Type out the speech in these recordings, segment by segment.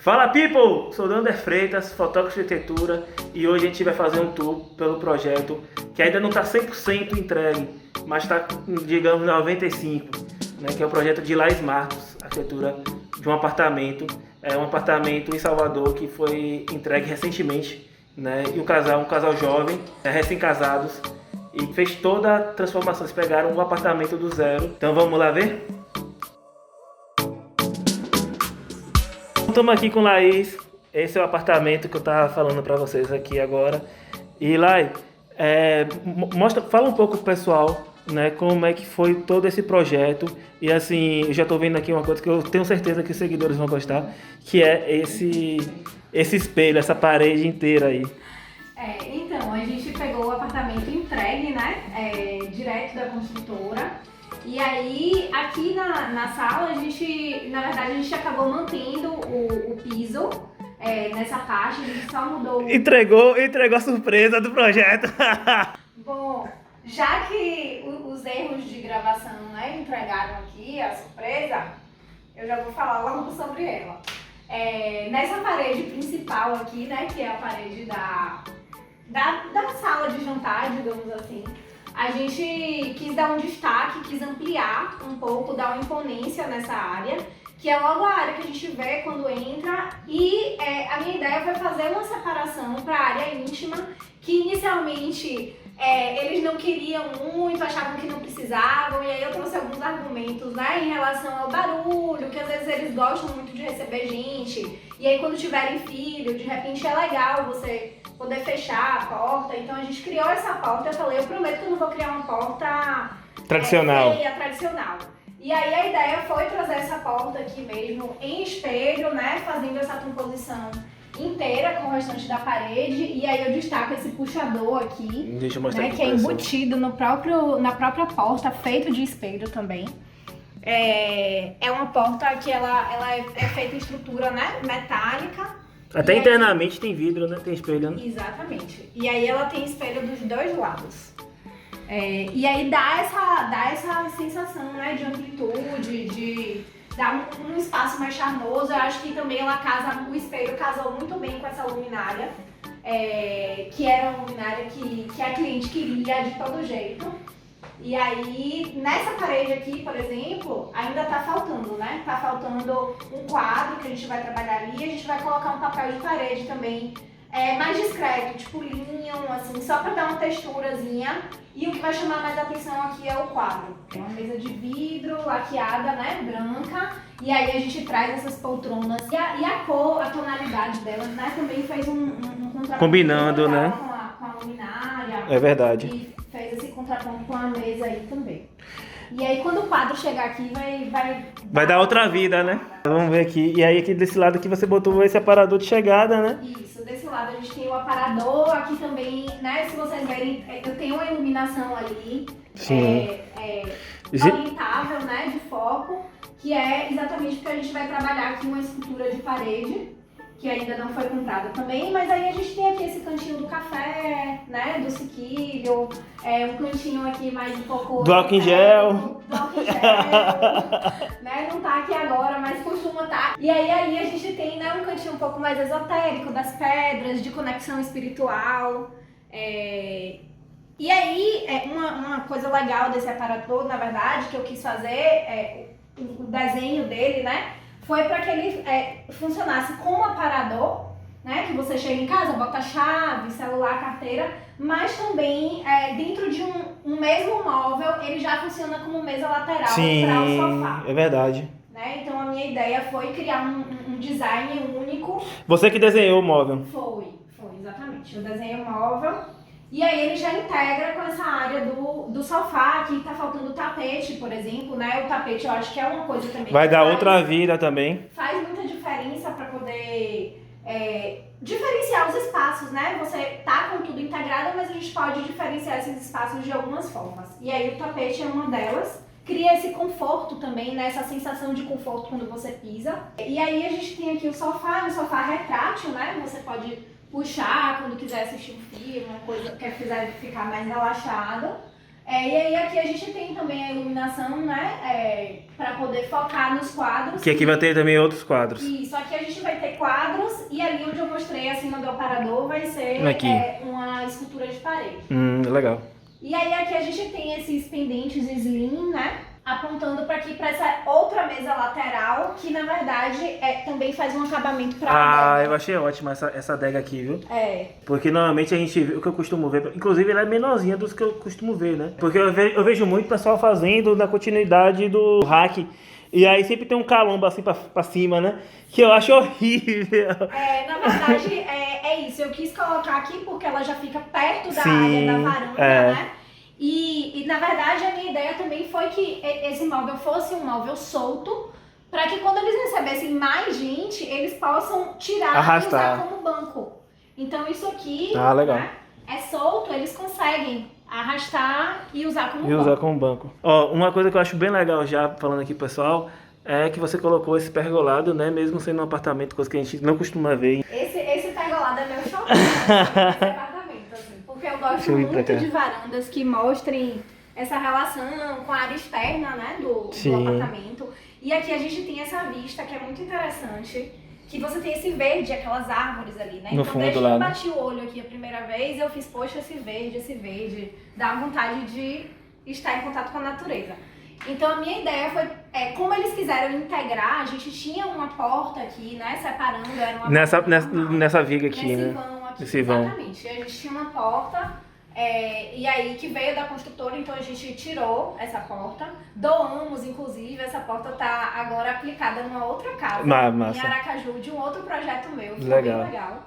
Fala people! Sou Dander Freitas, fotógrafo de arquitetura, e hoje a gente vai fazer um tour pelo projeto que ainda não está 100% entregue, mas está, digamos, 95%, né, que é o projeto de Laís Marcos, arquitetura de um apartamento. É um apartamento em Salvador que foi entregue recentemente, né, e um casal jovem, recém-casados, e fez toda a transformação. Eles pegaram um apartamento do zero. Então vamos lá ver? Estamos aqui com Laís. Esse é o apartamento que eu estava falando para vocês aqui agora. E Laís, fala um pouco pro pessoal, né, como é que foi todo esse projeto. E assim, eu já estou vendo aqui uma coisa que eu tenho certeza que os seguidores vão gostar, que é esse espelho, essa parede inteira aí. Então, a gente pegou o apartamento entregue, né, direto da construtora. E aí, aqui na sala, a gente acabou mantendo o piso nessa parte, a gente só mudou... Entregou a surpresa do projeto. Bom, já que os erros de gravação, né, entregaram aqui a surpresa, eu já vou falar logo sobre ela. Nessa parede principal aqui, né, que é a parede da sala de jantar, digamos assim, a gente quis dar um destaque, quis ampliar um pouco, dar uma imponência nessa área, que é logo a área que a gente vê quando entra, e a minha ideia foi fazer uma separação para a área íntima, que inicialmente eles não queriam muito, achavam que não precisavam, e aí eu trouxe alguns argumentos, né, em relação ao barulho, que às vezes eles gostam muito de receber gente, e aí quando tiverem filho, de repente é legal você poder fechar a porta. Então a gente criou essa porta. Eu falei, eu prometo que eu não vou criar uma porta tradicional. Tradicional. E aí a ideia foi trazer essa porta aqui mesmo em espelho, né, fazendo essa composição inteira com o restante da parede. E aí eu destaco esse puxador aqui, deixa eu mostrar, né, aqui que é embutido na própria porta, feito de espelho também. É uma porta que ela é feita em estrutura, né, metálica. Até internamente tem vidro, né? Tem espelho, né? Exatamente. E aí ela tem espelho dos dois lados. E aí dá essa sensação, né, de amplitude, de dar um espaço mais charmoso. Eu acho que também o espelho casou muito bem com essa luminária, que era uma luminária que a cliente queria de todo jeito. E aí, nessa parede aqui, por exemplo, ainda tá faltando, né? Tá faltando um quadro que a gente vai trabalhar ali, e a gente vai colocar um papel de parede também, mais discreto, tipo linho, assim, só pra dar uma texturazinha. E o que vai chamar mais atenção aqui é o quadro. É uma mesa de vidro, laqueada, né, branca. E aí a gente traz essas poltronas. E a cor, a tonalidade delas, né, também fez um contraponto combinando, né? Com a luminária. É verdade. E fez esse contraponto com a mesa aí também. E aí quando o quadro chegar aqui, vai dar outra vida, né? Vamos ver aqui. E aí aqui desse lado aqui você botou esse aparador de chegada, né? Isso, desse lado a gente tem o aparador, aqui também, né? Se vocês verem, eu tenho uma iluminação ali. Sim. Orientável, né? De foco, que é exatamente porque a gente vai trabalhar aqui uma escultura de parede, que ainda não foi comprada também, mas aí a gente tem aqui esse cantinho do café, né, do sequilho, um cantinho aqui mais um pouco... Do álcool em gel. Do álcool em gel, né, não tá aqui agora, mas costuma tá. E aí ali a gente tem, né, um cantinho um pouco mais esotérico, das pedras, de conexão espiritual. E aí, uma coisa legal desse aparador, na verdade, que eu quis fazer, o desenho dele, né, foi para que ele funcionasse como aparador, né? Que você chega em casa, bota a chave, celular, carteira, mas também dentro de um mesmo móvel, ele já funciona como mesa lateral para o sofá. É verdade. Né? Então a minha ideia foi criar um design único. Você que desenhou o móvel? Foi, exatamente. Eu desenhei o móvel. E aí ele já integra com essa área do sofá, aqui tá faltando o tapete, por exemplo, né? O tapete eu acho que é uma coisa também. Vai dar outra vida também. Faz muita diferença para poder diferenciar os espaços, né? Você tá com tudo integrado, mas a gente pode diferenciar esses espaços de algumas formas. E aí o tapete é uma delas. Cria esse conforto também, né? Essa sensação de conforto quando você pisa. E aí a gente tem aqui o sofá, um sofá retrátil, né? Você pode puxar quando quiser assistir um filme, uma coisa que quiser ficar mais relaxado. E aí aqui a gente tem também a iluminação, né, para poder focar nos quadros. Que aqui vai ter também outros quadros. Isso, aqui a gente vai ter quadros e ali onde eu mostrei acima do aparador vai ser uma escultura de parede. Legal. E aí aqui a gente tem esses pendentes slim, né, apontando para aqui, para essa outra mesa lateral, que na verdade também faz um acabamento para a adega. Eu achei ótima essa adega aqui, viu? Porque normalmente a gente vê, o que eu costumo ver, inclusive ela é menorzinha dos que eu costumo ver, né? Porque eu vejo muito pessoal fazendo na continuidade do rack. E aí sempre tem um calombo assim pra cima, né? Que eu acho horrível. Na verdade é isso. Eu quis colocar aqui porque ela já fica perto da área da varanda, né? E na verdade a minha ideia também foi que esse móvel fosse um móvel solto, para que quando eles recebessem mais gente, eles possam tirar arrastar. E usar como banco. Então isso aqui legal. Né, é solto, eles conseguem arrastar e usar como banco. E usar como banco. Uma coisa que eu acho bem legal já, falando aqui pessoal, é que você colocou esse pergolado, né? Mesmo sendo um apartamento, coisa que a gente não costuma ver. Esse pergolado é meu xodó. Porque eu gosto muito de varandas que mostrem essa relação com a área externa, né, do apartamento. E aqui a gente tem essa vista que é muito interessante, que você tem esse verde, aquelas árvores ali, né? No então fundo, desde que lá, eu bati o olho aqui a primeira vez, eu fiz, poxa, esse verde, dá vontade de estar em contato com a natureza. Então a minha ideia foi, como eles quiseram integrar, a gente tinha uma porta aqui, né, separando, era uma nessa viga aqui, nesse né? Vão aqui, Esse vão. exatamente. E a gente tinha uma porta, e aí que veio da construtora, então a gente tirou essa porta, doamos, inclusive, essa porta tá agora aplicada numa outra casa, massa. Em Aracaju, de um outro projeto meu, que legal. Foi bem legal.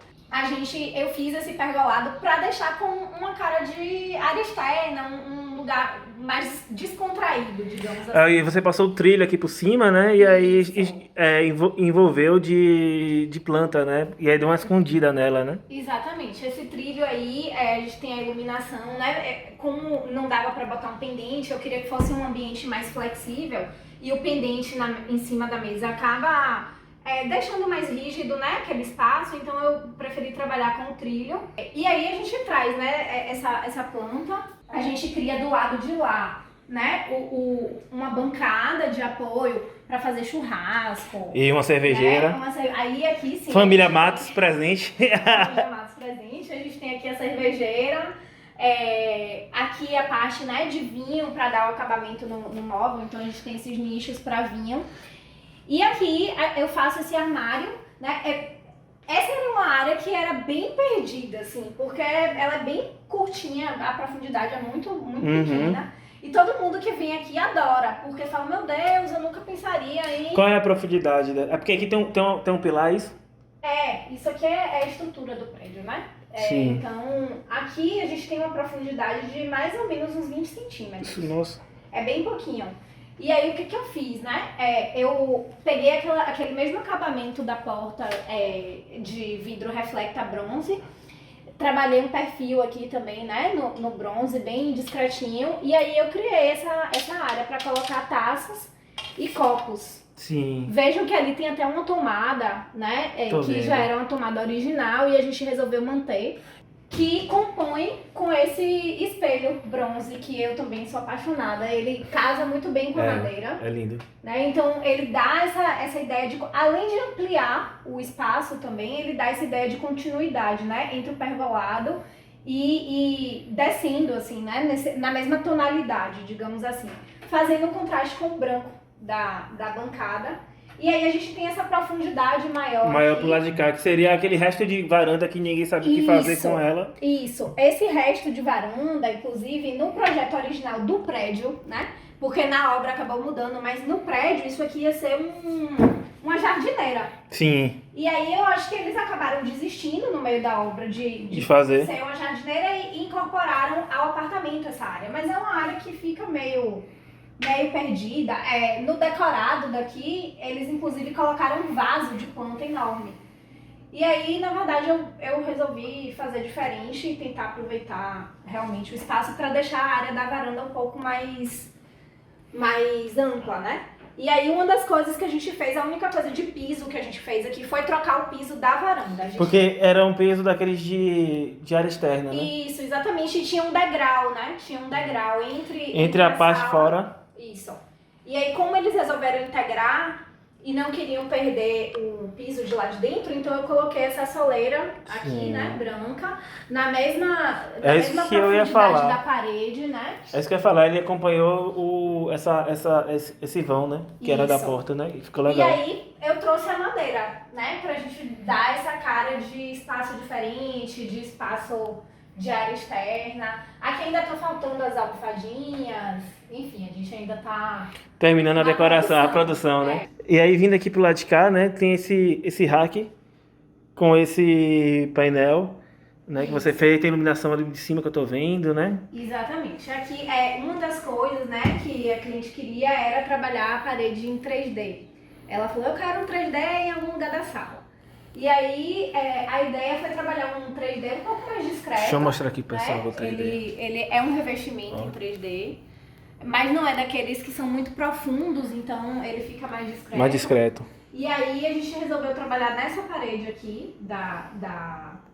Eu fiz esse pergolado para deixar com uma cara de área externa, um lugar mais descontraído, digamos assim. Aí você passou o trilho aqui por cima, né? E aí envolveu de planta, né? E aí deu uma escondida nela, né? Exatamente. Esse trilho aí, a gente tem a iluminação, né? Como não dava para botar um pendente, eu queria que fosse um ambiente mais flexível. E o pendente em cima da mesa acaba deixando mais rígido, né, aquele espaço, então eu preferi trabalhar com o trilho. E aí a gente traz, né, essa planta, a gente cria do lado de lá, né, uma bancada de apoio para fazer churrasco. E uma cervejeira. Né? Aí aqui sim. Família Matos presente. Família Matos presente, a gente tem aqui a cervejeira. Aqui a parte, né, de vinho para dar o acabamento no móvel, então a gente tem esses nichos para vinho. E aqui eu faço esse armário, né? Essa era uma área que era bem perdida, assim, porque ela é bem curtinha, a profundidade é muito pequena. E todo mundo que vem aqui adora, porque fala, meu Deus, eu nunca pensaria em... Qual é a profundidade? É porque aqui tem um pilar, isso? Isso aqui é a estrutura do prédio, né? Sim. Então, aqui a gente tem uma profundidade de mais ou menos uns 20 centímetros. Nossa. É bem pouquinho. E aí, o que eu fiz, né? Eu peguei aquele mesmo acabamento da porta de vidro reflecta bronze, trabalhei um perfil aqui também, né? No bronze, bem discretinho. E aí, eu criei essa área para colocar taças e copos. Sim. Vejam que ali tem até uma tomada, né? Que já era uma tomada original e a gente resolveu manter. Que compõe com esse espelho bronze, que eu também sou apaixonada. Ele casa muito bem com a madeira. É lindo. Né? Então ele dá essa ideia de, além de ampliar o espaço também, ele dá essa ideia de continuidade, né? Entre o pergolado e descendo, assim, né? Na mesma tonalidade, digamos assim. Fazendo um contraste com o branco da bancada. E aí a gente tem essa profundidade maior. Maior pro lado de cá, que seria aquele resto de varanda que ninguém sabe o que fazer com ela. Isso. Esse resto de varanda, inclusive, no projeto original do prédio, né? Porque na obra acabou mudando, mas no prédio isso aqui ia ser uma jardineira. Sim. E aí eu acho que eles acabaram desistindo no meio da obra de fazer. Ser uma jardineira e incorporaram ao apartamento essa área. Mas é uma área que fica meio perdida. No decorado daqui, eles inclusive colocaram um vaso de planta enorme. E aí, na verdade, eu resolvi fazer diferente e tentar aproveitar realmente o espaço para deixar a área da varanda um pouco mais ampla, né? E aí uma das coisas que a gente fez, a única coisa de piso que a gente fez aqui foi trocar o piso da varanda. Porque era um piso daqueles de área externa, né? Isso, exatamente. E tinha um degrau, né? Tinha um degrau Entre a parte sala. fora. Isso. E aí, como eles resolveram integrar e não queriam perder o piso de lá de dentro, então eu coloquei essa soleira aqui, Sim. né, branca, na mesma isso mesma que eu ia profundidade falar. da parede, né? É isso que eu ia falar, ele acompanhou esse vão, né? Que era da Isso. porta, né? E ficou E legal. aí eu trouxe a madeira, né, pra gente dar essa cara de espaço diferente, de espaço de área externa. Aqui ainda tá faltando as almofadinhas, enfim, a gente ainda tá... Terminando a Na decoração, a produção, produção, né? E aí, vindo aqui pro lado de cá, né? Tem esse rack com esse painel, né? Que você fez, tem iluminação ali de cima que eu tô vendo, né? Exatamente. Aqui é uma das coisas, né, que a cliente queria era trabalhar a parede em 3D. Ela falou, eu quero um 3D em algum lugar da sala. E aí a ideia foi trabalhar um 3D um pouco mais discreto. Deixa eu mostrar aqui pro pessoal né? o 3D. Ele é um revestimento em 3D, mas não é daqueles que são muito profundos, então ele fica mais discreto. Mais discreto. E aí a gente resolveu trabalhar nessa parede aqui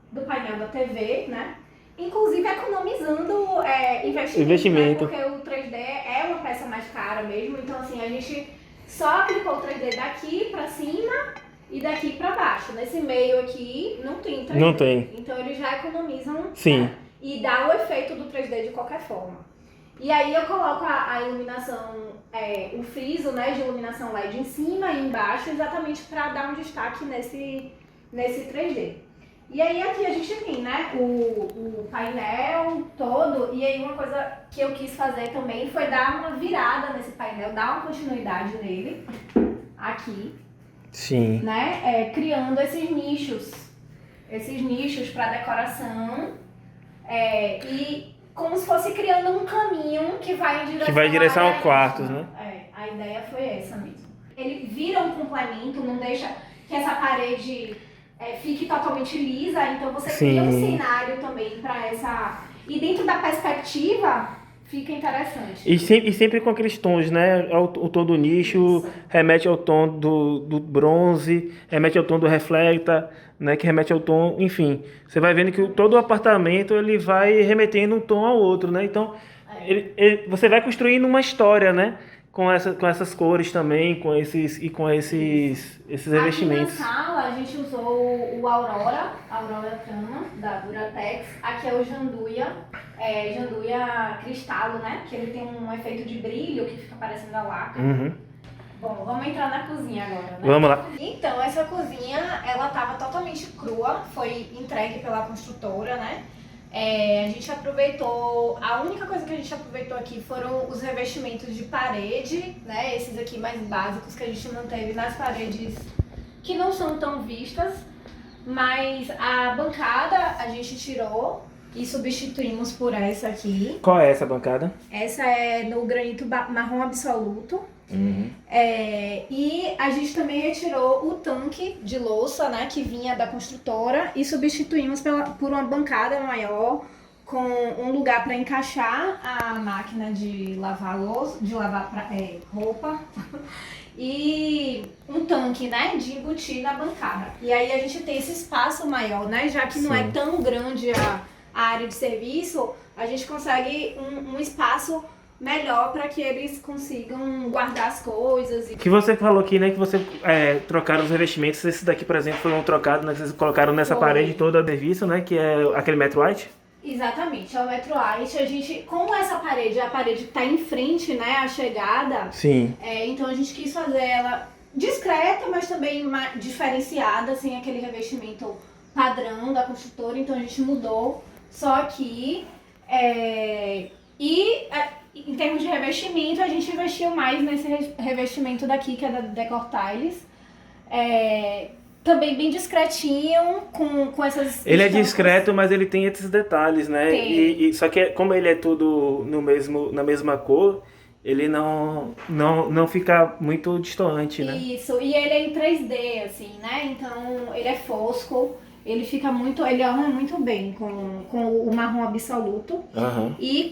do painel da TV, né? Inclusive economizando investimento. Né? Porque o 3D é uma peça mais cara mesmo, então assim, a gente só aplicou o 3D daqui pra cima e daqui pra baixo. Nesse meio aqui não tem 3D. Não tem. Então eles já economizam. Sim. Né? E dá o efeito do 3D de qualquer forma. E aí eu coloco a iluminação, o friso, né, de iluminação LED em cima e embaixo, exatamente para dar um destaque nesse 3D. E aí aqui a gente tem, né, o painel todo, e aí uma coisa que eu quis fazer também foi dar uma virada nesse painel, dar uma continuidade nele, aqui. Sim. Né, criando esses nichos para decoração, e como se fosse criando um caminho que vai em direção ao quartos, né? A ideia foi essa mesmo. Ele vira um complemento, não deixa que essa parede fique totalmente lisa, então você cria um cenário também para essa... E dentro da perspectiva, fica interessante. E sempre com aqueles tons, né? O tom do nicho isso. Remete ao tom do bronze, remete ao tom do reflecta, né? Que remete ao tom, enfim. Você vai vendo que todo o apartamento ele vai remetendo um tom ao outro, né? Então, você vai construindo uma história, né? Com essas cores também, com esses revestimentos. Aqui na sala a gente usou o Aurora Trama, da Duratex. Aqui é o Janduia Cristalo, né? Que ele tem um efeito de brilho que fica parecendo a laca. Uhum. Bom, vamos entrar na cozinha agora, né? Vamos lá. Então, essa cozinha, ela tava totalmente crua, foi entregue pela construtora, né? A gente aproveitou, a única coisa que a gente aproveitou aqui foram os revestimentos de parede, né? Esses aqui mais básicos que a gente manteve nas paredes que não são tão vistas, mas a bancada a gente tirou e substituímos por essa aqui. Qual é essa bancada? Essa é no granito marrom absoluto. Uhum. E a gente também retirou o tanque de louça, né, que vinha da construtora, e substituímos por uma bancada maior com um lugar para encaixar a máquina de lavar louça, de lavar roupa e um tanque, né, de embutir na bancada. E aí a gente tem esse espaço maior, né, já que não é tão grande a área de serviço, a gente consegue um espaço melhor para que eles consigam guardar as coisas. Que você falou aqui, né, que você trocaram os revestimentos. Esse daqui, por exemplo, foram trocados, né, vocês colocaram nessa parede toda de serviço, né, que é aquele Metro White. Exatamente, é o Metro White. A gente, como essa parede, a parede está em frente, né, à chegada. Sim. Então a gente quis fazer ela discreta, mas também sem assim, aquele revestimento padrão da construtora. Então a gente mudou. Só que em termos de revestimento, a gente investiu mais nesse revestimento daqui, que é da Decor Tiles. Também bem discretinho, com essas... Ele é discreto, mas ele tem esses detalhes, né? Só que como ele é tudo na mesma cor, ele não fica muito distante, né? Isso, e ele é em 3D, assim, né? Então, ele é fosco. Ele orna muito bem com o marrom absoluto. Uhum. E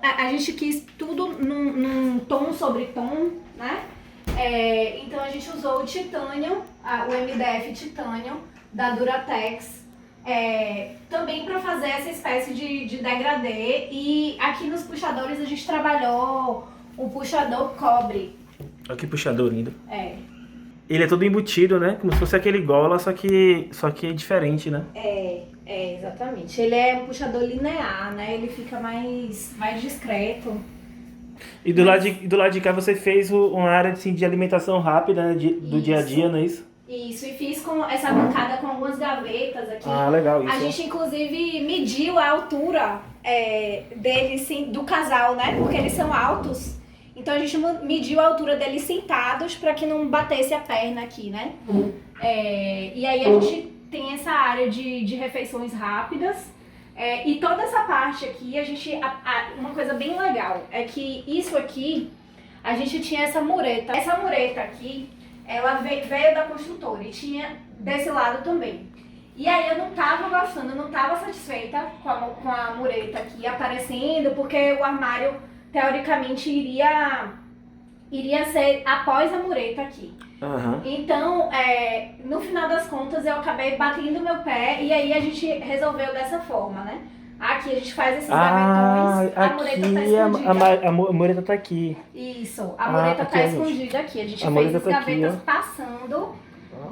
a gente quis tudo num tom sobre tom, né? Então a gente usou o titânio, o MDF titânio da Duratex, também para fazer essa espécie de degradê. E aqui nos puxadores a gente trabalhou o puxador cobre. Olha que puxador lindo. Ele é todo embutido, né? Como se fosse aquele gola, só que é diferente, né? Exatamente. Ele é um puxador linear, né? Ele fica mais discreto. E do lado de cá você fez uma área assim, de alimentação rápida, né? Do dia a dia, não é isso? Isso, e fiz com essa bancada com algumas gavetas aqui. Ah, legal isso. A gente, inclusive, mediu a altura deles, sim, do casal, né? Porque eles são altos. Então a gente mediu a altura deles sentados para que não batesse a perna aqui, né? E aí a gente tem essa área de refeições rápidas. E toda essa parte aqui, uma coisa bem legal é que isso aqui, a gente tinha essa mureta. Essa mureta aqui, ela veio da construtora e tinha desse lado também. E aí eu não tava gostando, eu não tava satisfeita com a mureta aqui aparecendo, porque o armário, teoricamente, iria ser após a mureta aqui. Uhum. Então, no final das contas, eu acabei batendo meu pé e aí a gente resolveu dessa forma, né? Aqui a gente faz esses gavetões, a mureta tá escondida. A mureta tá aqui. Isso, a mureta tá escondida aqui. A gente fez as gavetas passando,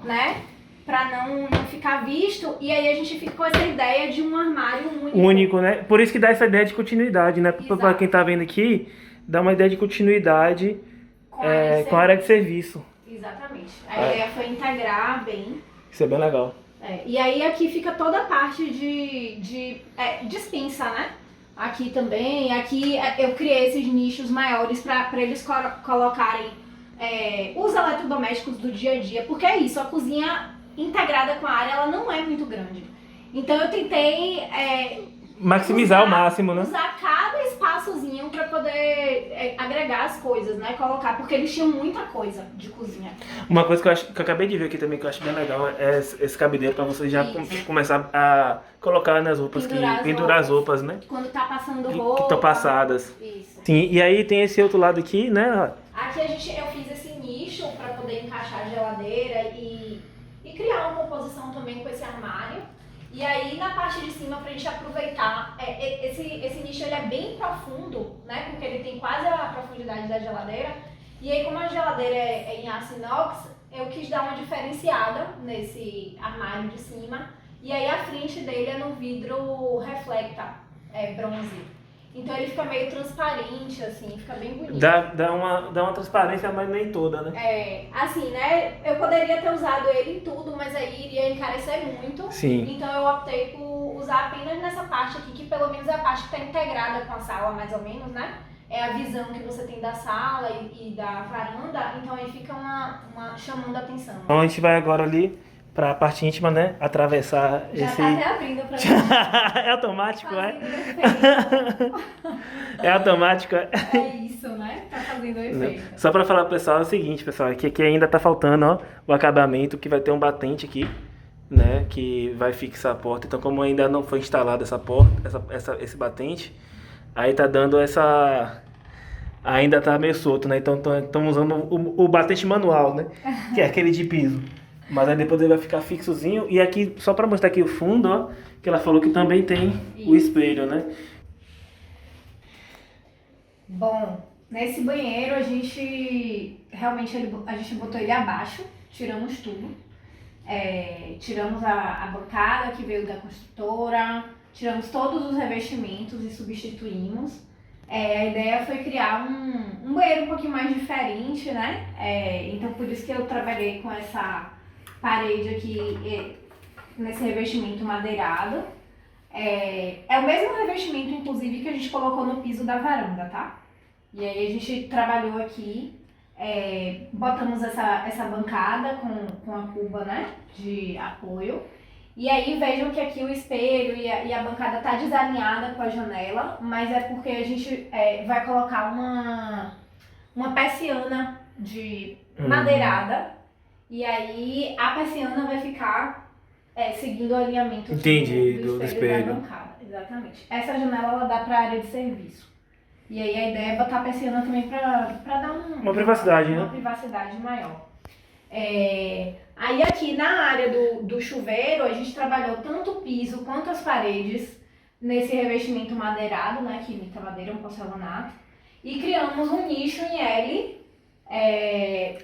né? Pra não ficar visto. E aí a gente fica com essa ideia de um armário único. Único, né? Por isso que dá essa ideia de continuidade, né? Pra quem tá vendo aqui, dá uma ideia de continuidade com a área de serviço. Exatamente. A ideia foi integrar bem. Isso é bem legal. E aí aqui fica toda a parte de dispensa, né? Aqui também. Aqui eu criei esses nichos maiores para eles colocarem os eletrodomésticos do dia a dia. Porque é isso, a cozinha integrada com a área, ela não é muito grande. Então eu tentei maximizar ao máximo, né? Usar cada espaçozinho para poder agregar as coisas, né? Colocar, porque eles tinham muita coisa de cozinha. Uma coisa que eu acabei de ver aqui também, que eu acho bem legal, é esse cabideiro para você já começar a colocar nas roupas, pendurar as roupas, né? Quando tá passando roupa. Que estão passadas. Isso. Sim, e aí tem esse outro lado aqui, né? Aqui eu fiz esse nicho para poder encaixar a geladeira e criar uma composição também com esse armário. E aí na parte de cima, pra gente aproveitar, esse nicho ele é bem profundo, né? Porque ele tem quase a profundidade da geladeira. E aí como a geladeira é em aço inox, eu quis dar uma diferenciada nesse armário de cima. E aí a frente dele é no vidro reflecta, bronze. Então ele fica meio transparente, assim, fica bem bonito. Dá uma transparência, mas nem toda, né? Assim, né? Eu poderia ter usado ele em tudo, mas aí iria encarecer muito. Sim. Então eu optei por usar apenas nessa parte aqui, que pelo menos é a parte que está integrada com a sala, mais ou menos, né? É a visão que você tem da sala e da varanda, então aí fica chamando a atenção. Então a gente vai agora ali pra parte íntima, né? Atravessar Já esse... tá até abrindo pra gente. É automático, Fazendo É automático, É isso, né? Tá fazendo efeito. Só pra falar pro pessoal é o seguinte, pessoal, que aqui ainda tá faltando, ó, o acabamento, que vai ter um batente aqui, né? Que vai fixar a porta. Então, como ainda não foi instalada essa porta, esse batente, aí tá dando essa... Ainda tá meio solto, né? Então, estamos usando o batente manual, né? Que é aquele de piso. Mas aí depois ele vai ficar fixozinho. E aqui, só pra mostrar aqui o fundo, ó, que ela falou que também tem o espelho, né? Bom, nesse banheiro a gente botou ele abaixo, tiramos tudo. Tiramos a bancada que veio da construtora, tiramos todos os revestimentos e substituímos. A ideia foi criar um banheiro um pouquinho mais diferente, né? Então por isso que eu trabalhei com essa parede aqui, nesse revestimento madeirado. É o mesmo revestimento, inclusive, que a gente colocou no piso da varanda, tá? E aí a gente trabalhou aqui, botamos essa bancada com a cuba, né, de apoio. E aí vejam que aqui o espelho e a bancada tá desalinhada com a janela, mas é porque a gente vai colocar uma persiana de madeirada. E aí a persiana vai ficar seguindo o alinhamento do espelho da bancada. Exatamente. Essa janela ela dá para a área de serviço. E aí a ideia é botar a persiana também para dar Uma privacidade, né? Uma privacidade maior. Aí aqui na área do chuveiro, a gente trabalhou tanto o piso quanto as paredes nesse revestimento madeirado, né, que imita madeira, um porcelanato. E criamos um nicho em L.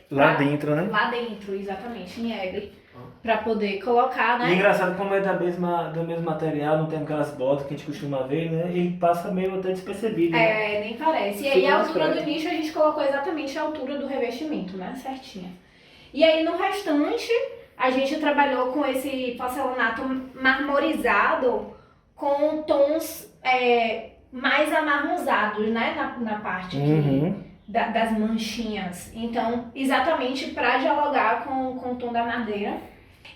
Lá dentro, né? Lá dentro, exatamente, em L. Pra poder colocar, né? E engraçado como é do mesmo material, não tem aquelas botas que a gente costuma ver, né? Ele passa meio até despercebido, né? Nem parece. E aí a altura do nicho a gente colocou exatamente a altura do revestimento, né? Certinha. E aí no restante, a gente trabalhou com esse porcelanato marmorizado com tons mais amarronzados, né? Na parte das manchinhas. Então, exatamente para dialogar com o tom da madeira.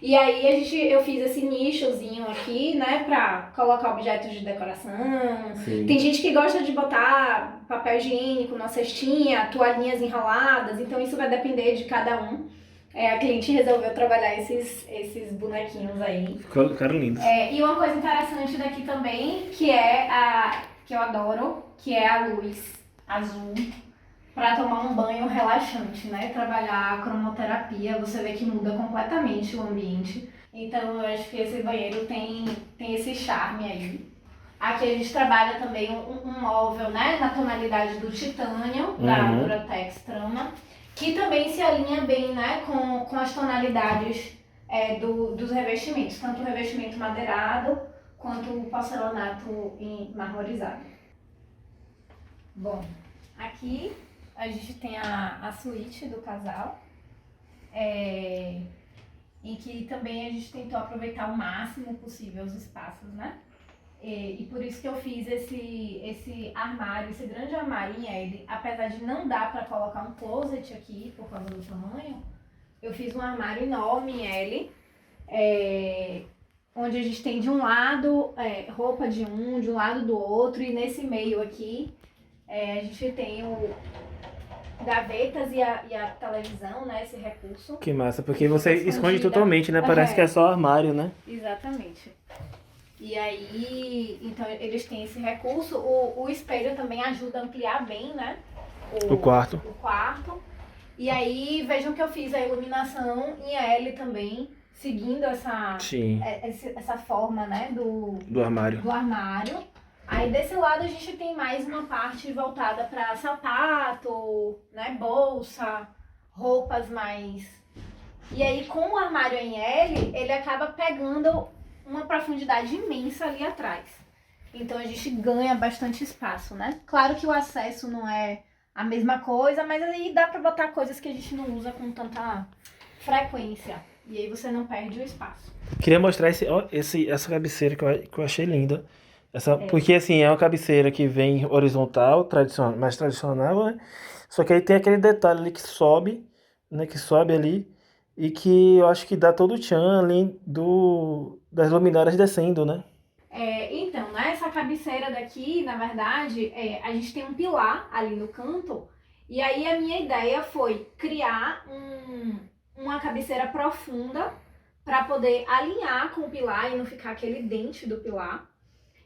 E aí eu fiz esse nichozinho aqui, né, pra colocar objetos de decoração. Sim. Tem gente que gosta de botar papel higiênico na cestinha, toalhinhas enroladas, então isso vai depender de cada um. A cliente resolveu trabalhar esses bonequinhos aí. Ficaram lindos. E uma coisa interessante daqui também, que eu adoro, que é a luz azul. Para tomar um banho relaxante, né? Trabalhar a cromoterapia, você vê que muda completamente o ambiente. Então eu acho que esse banheiro tem esse charme aí. Aqui a gente trabalha também um móvel, né? Na tonalidade do titânio, da Duratex Trama, que também se alinha bem, né? Com as tonalidades dos revestimentos, tanto o revestimento madeirado quanto o porcelanato marmorizado. Bom, aqui a gente tem a suíte do casal, em que também a gente tentou aproveitar o máximo possível os espaços, né? E por isso que eu fiz esse armário, esse grande armário em L. Apesar de não dar para colocar um closet aqui por causa do tamanho, eu fiz um armário enorme em L, onde a gente tem de um lado roupa de um lado do outro, e nesse meio aqui a gente tem gavetas e a televisão, né, esse recurso. Que massa, porque você esconde totalmente, né? Parece que é só armário, né? Exatamente. E aí, então eles têm esse recurso. O espelho também ajuda a ampliar bem, né? O quarto. O quarto. E aí, vejam que eu fiz a iluminação em L também, seguindo essa forma, né, do armário. Aí desse lado a gente tem mais uma parte voltada para sapato, né, bolsa, roupas mais... E aí com o armário em L, ele acaba pegando uma profundidade imensa ali atrás. Então a gente ganha bastante espaço, né? Claro que o acesso não é a mesma coisa, mas aí dá para botar coisas que a gente não usa com tanta frequência. E aí você não perde o espaço. Queria mostrar essa cabeceira que eu achei linda. Porque assim, é uma cabeceira que vem horizontal, mais tradicional, né? Só que aí tem aquele detalhe ali que sobe, né? Que sobe ali e que eu acho que dá todo o tchan ali das luminárias descendo, né? Então, nessa cabeceira daqui, na verdade, a gente tem um pilar ali no canto, e aí a minha ideia foi criar uma cabeceira profunda para poder alinhar com o pilar e não ficar aquele dente do pilar.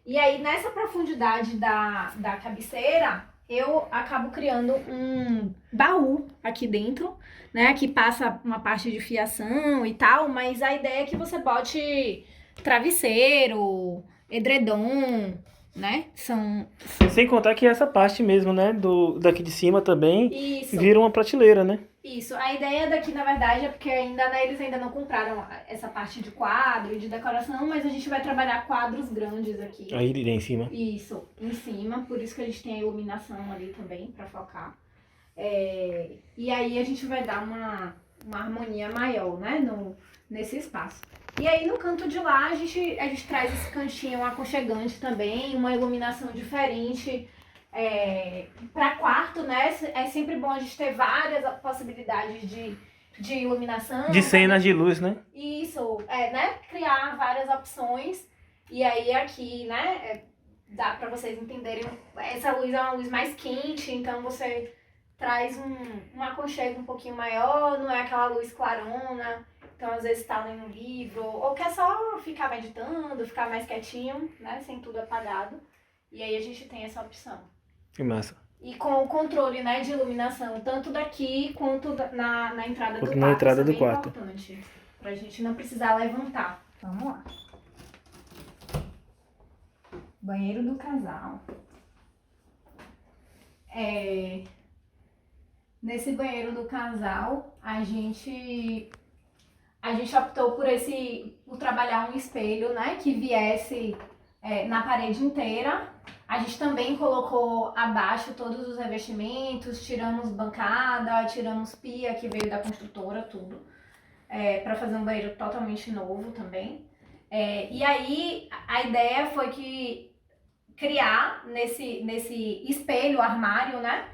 E aí, nessa profundidade da cabeceira, eu acabo criando um baú aqui dentro, né? Que passa uma parte de fiação e tal, mas a ideia é que você bote travesseiro, edredom, né? Sem contar que essa parte mesmo, né? Daqui de cima também Isso. Vira uma prateleira, né? Isso. A ideia daqui, na verdade, é porque eles ainda não compraram essa parte de quadro e de decoração, mas a gente vai trabalhar quadros grandes aqui. Aí em cima. Isso, em cima. Por isso que a gente tem a iluminação ali também, pra focar. E aí a gente vai dar uma harmonia maior, né? Nesse espaço. E aí no canto de lá a gente traz esse cantinho aconchegante também, uma iluminação diferente. Para quarto, né? É sempre bom a gente ter várias possibilidades de iluminação. De cenas de luz, né? Isso, né? Criar várias opções. E aí aqui, né? Dá para vocês entenderem. Essa luz é uma luz mais quente, então você traz um aconchego um pouquinho maior, não é aquela luz clarona. Então, às vezes, tá lendo um livro, ou quer só ficar meditando, ficar mais quietinho, né? Sem tudo apagado. E aí a gente tem essa opção. Que massa. E com o controle, né, de iluminação, tanto daqui quanto na entrada do quarto. Na entrada Isso é do bem quarto. importante, pra gente não precisar levantar. Vamos lá. Banheiro do casal. Nesse banheiro do casal, a gente optou por trabalhar um espelho, né, que viesse na parede inteira. A gente também colocou abaixo todos os revestimentos, tiramos bancada, tiramos pia que veio da construtora, tudo, para fazer um banheiro totalmente novo também. E aí a ideia foi criar nesse espelho, armário, né,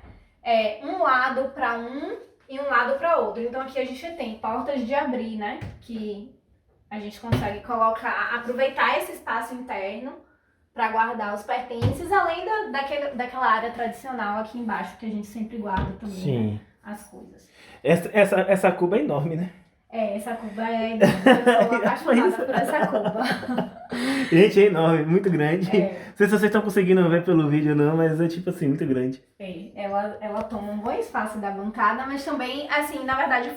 um lado para um e um lado para outro. Então aqui a gente tem portas de abrir, né, que a gente consegue aproveitar esse espaço interno para guardar os pertences, além daquela área tradicional aqui embaixo que a gente sempre guarda também, né, as coisas. Essa cuba é enorme, né? Essa cuba é enorme. Eu sou apaixonada por essa cuba. Gente, é enorme, muito grande. Não sei se vocês estão conseguindo ver pelo vídeo não, mas é tipo assim, muito grande. Ela toma um bom espaço da bancada, mas também, assim, na verdade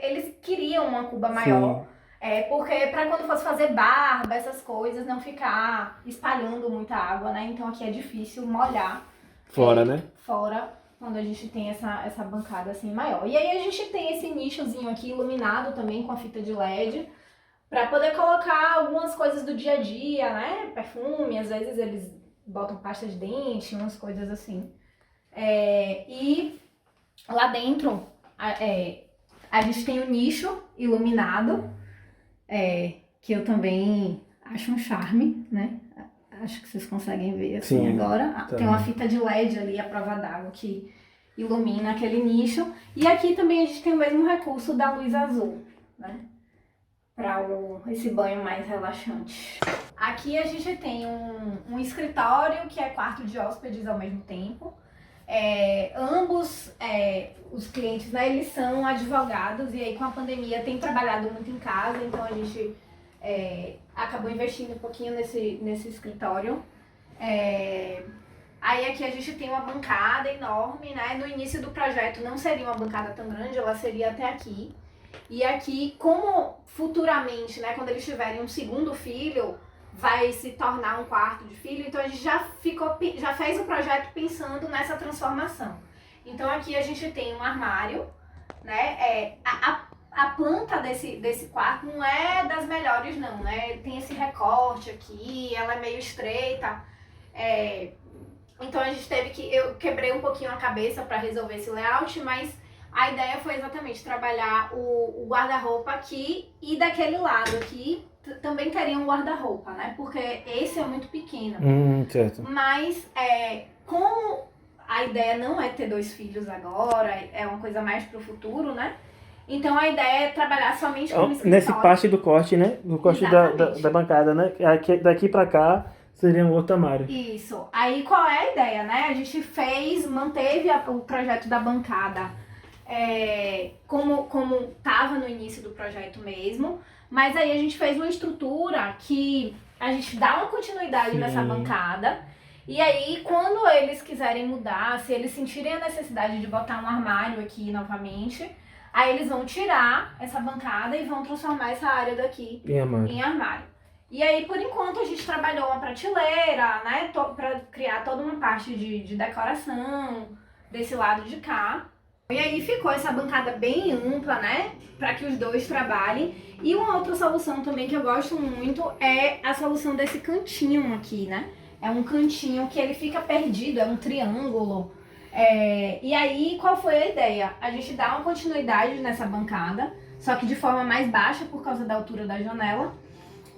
eles queriam uma cuba maior. Sim. Porque para quando fosse fazer barba, essas coisas, não ficar espalhando muita água, né? Então aqui é difícil molhar. Fora, né? Fora, quando a gente tem essa bancada assim maior. E aí a gente tem esse nichozinho aqui iluminado também com a fita de LED, para poder colocar algumas coisas do dia a dia, né? Perfume, às vezes eles botam pasta de dente, umas coisas assim. E lá dentro a gente tem o nicho iluminado, que eu também acho um charme, né? Acho que vocês conseguem ver assim. Sim, agora. Tá. Tem uma fita de LED ali, a prova d'água, que ilumina aquele nicho. E aqui também a gente tem o mesmo recurso da luz azul, né? Para esse banho mais relaxante. Aqui a gente tem um escritório que é quarto de hóspedes ao mesmo tempo. Ambos os clientes, né, eles são advogados, e aí com a pandemia tem trabalhado muito em casa, então a gente acabou investindo um pouquinho nesse escritório. Aí aqui a gente tem uma bancada enorme, né? No início do projeto não seria uma bancada tão grande, ela seria até aqui. E aqui, como futuramente, né, quando eles tiverem um segundo filho, vai se tornar um quarto de filho, então a gente já fez o projeto pensando nessa transformação. Então aqui a gente tem um armário, né? A planta desse quarto não é das melhores não, né? Tem esse recorte aqui, ela é meio estreita. Então a gente eu quebrei um pouquinho a cabeça para resolver esse layout, mas a ideia foi exatamente trabalhar o guarda-roupa aqui, e daquele lado aqui também teria um guarda-roupa, né? Porque esse é muito pequeno. Certo. Mas como a ideia não é ter 2 filhos agora, é uma coisa mais pro futuro, né? Então a ideia é trabalhar somente com escritório. Nesse parte do corte, né? Do corte da bancada, né? Daqui pra cá seria um outro armário. Isso. Aí qual é a ideia, né? A gente manteve o projeto da bancada como estava no início do projeto mesmo, mas aí a gente fez uma estrutura que a gente dá uma continuidade nessa bancada, e aí quando eles quiserem mudar, se eles sentirem a necessidade de botar um armário aqui novamente, aí eles vão tirar essa bancada e vão transformar essa área daqui em armário. E aí, por enquanto, a gente trabalhou uma prateleira, né, para criar toda uma parte de decoração desse lado de cá. E aí ficou essa bancada bem ampla, né, para que os dois trabalhem. E uma outra solução também que eu gosto muito é a solução desse cantinho aqui, né. É um cantinho que ele fica perdido, é um triângulo. E aí, qual foi a ideia? A gente dá uma continuidade nessa bancada, só que de forma mais baixa por causa da altura da janela.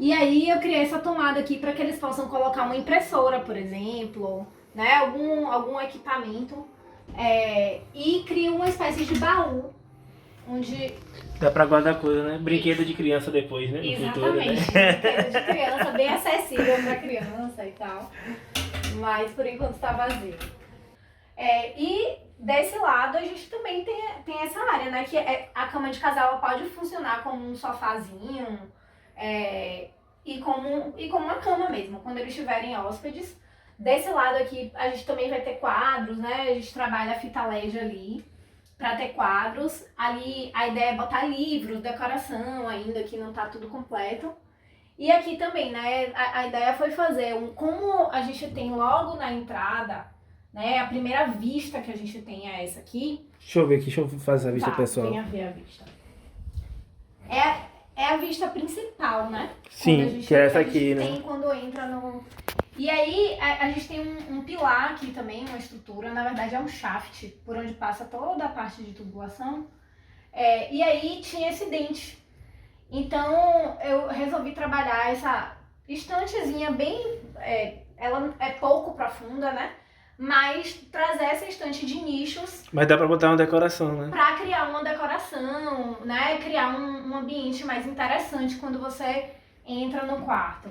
E aí eu criei essa tomada aqui para que eles possam colocar uma impressora, por exemplo, né, algum equipamento. E crio uma espécie de baú, onde... Dá pra guardar coisa, né? Brinquedo de criança depois, né? Exatamente, futuro, né? Brinquedo de criança, bem acessível pra criança e tal. Mas por enquanto tá vazio. E desse lado a gente também tem essa área, né? Que a cama de casal ela pode funcionar como um sofazinho, e como uma cama mesmo, quando eles tiverem hóspedes. Desse lado aqui, a gente também vai ter quadros, né? A gente trabalha a fita LED ali para ter quadros. Ali a ideia é botar livros, decoração ainda, que não tá tudo completo. E aqui também, né? A ideia foi fazer como a gente tem logo na entrada, né? A primeira vista que a gente tem é essa aqui. Deixa eu ver aqui, deixa eu fazer a vista pessoal. Venha ver a vista. É a vista principal, né? Sim, que é essa aqui, né? Tem quando entra no... E aí a gente tem um pilar aqui também, uma estrutura, na verdade é um shaft, por onde passa toda a parte de tubulação. E aí tinha esse dente. Então eu resolvi trabalhar essa estantezinha bem... ela é pouco profunda, né? Mas trazer essa estante de nichos. Mas dá pra botar uma decoração, né? Pra criar uma decoração, né? Criar um ambiente mais interessante quando você entra no quarto.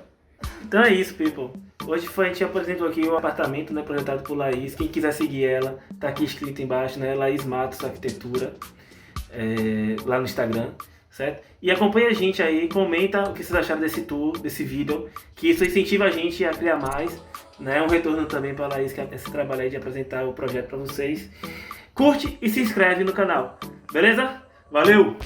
Então é isso, people. Hoje a gente apresentou aqui o apartamento, né, projetado por Laís. Quem quiser seguir ela, tá aqui escrito embaixo, né? Laís Matos Arquitetura, lá no Instagram, certo? E acompanha a gente aí, comenta o que vocês acharam desse tour, desse vídeo, que isso incentiva a gente a criar mais, né? Um retorno também para a Laís, que é esse trabalho aí de apresentar o projeto para vocês. Curte e se inscreve no canal, beleza? Valeu!